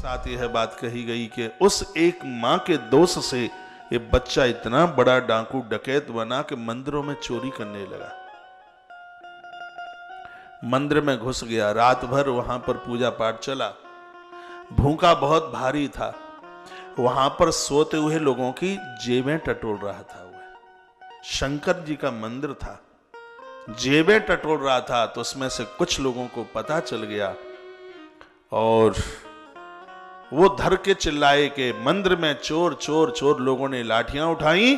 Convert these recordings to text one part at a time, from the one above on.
साथ यह बात कही गई कि उस एक मां के दोष से ये बच्चा इतना बड़ा डाकू डकैत बना कि मंदिरों में चोरी करने लगा। मंदिर में घुस गया, रात भर वहां पर पूजा पाठ चला, भूखा बहुत भारी था, वहां पर सोते हुए लोगों की जेबें टटोल रहा था। वह शंकर जी का मंदिर था, जेबें टटोल रहा था, तो उसमें से कुछ लोगों को पता चल गया और वो धर के चिल्लाए कि मंदिर में चोर चोर चोर। लोगों ने लाठियां उठाई,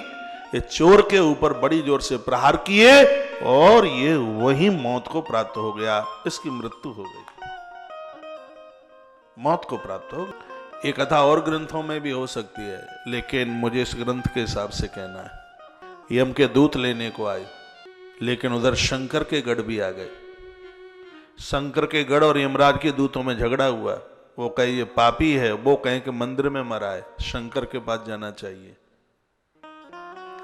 ये चोर के ऊपर बड़ी जोर से प्रहार किए और ये वही मौत को प्राप्त हो गया, इसकी मृत्यु हो गई, मौत को प्राप्त हो गई। ये कथा और ग्रंथों में भी हो सकती है, लेकिन मुझे इस ग्रंथ के हिसाब से कहना है। यम के दूत लेने को आए, लेकिन उधर शंकर के गढ़ भी आ गए। शंकर के गढ़ और यमराज के दूतों में झगड़ा हुआ। वो कहे ये पापी है, वो कहे कि मंदिर में मरा है, शंकर के पास जाना चाहिए।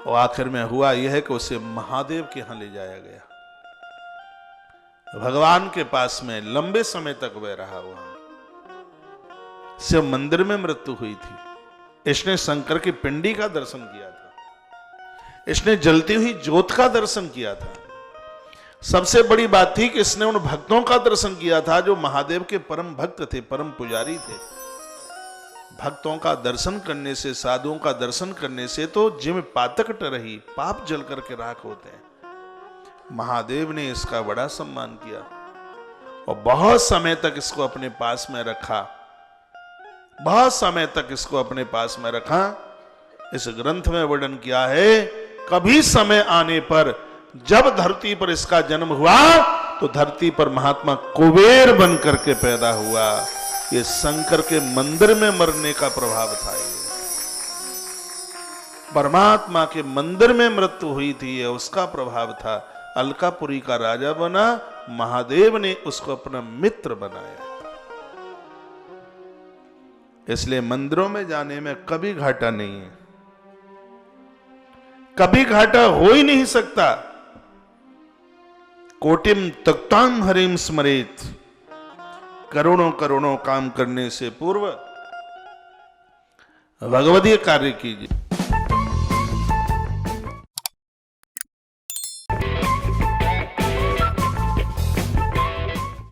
और आखिर में हुआ यह है कि उसे महादेव के यहां ले जाया गया, भगवान के पास में लंबे समय तक वह रहा। वहां शिव मंदिर में मृत्यु हुई थी। इसने शंकर की पिंडी का दर्शन किया था, इसने जलती हुई ज्योत का दर्शन किया था। सबसे बड़ी बात थी कि इसने उन भक्तों का दर्शन किया था जो महादेव के परम भक्त थे, परम पुजारी थे। भक्तों का दर्शन करने से, साधुओं का दर्शन करने से तो जिम पातक रही, पाप जल करके राख होते हैं। महादेव ने इसका बड़ा सम्मान किया और बहुत समय तक इसको अपने पास में रखा, बहुत समय तक इसको अपने पास में रखा। इस ग्रंथ में वर्णन किया है, कभी समय आने पर जब धरती पर इसका जन्म हुआ तो धरती पर महात्मा कुबेर बन करके पैदा हुआ। ये शंकर के मंदिर में मरने का प्रभाव था। ये परमात्मा के मंदिर में मृत्यु हुई थी, ये उसका प्रभाव था। अलकापुरी का राजा बना, महादेव ने उसको अपना मित्र बनाया। इसलिए मंदिरों में जाने में कभी घाटा नहीं है, कभी घाटा हो ही नहीं सकता। कोटिम तक्ताम हरिम स्मरेत, करोड़ों करोड़ों काम करने से पूर्व भगवदीय कार्य कीजिए।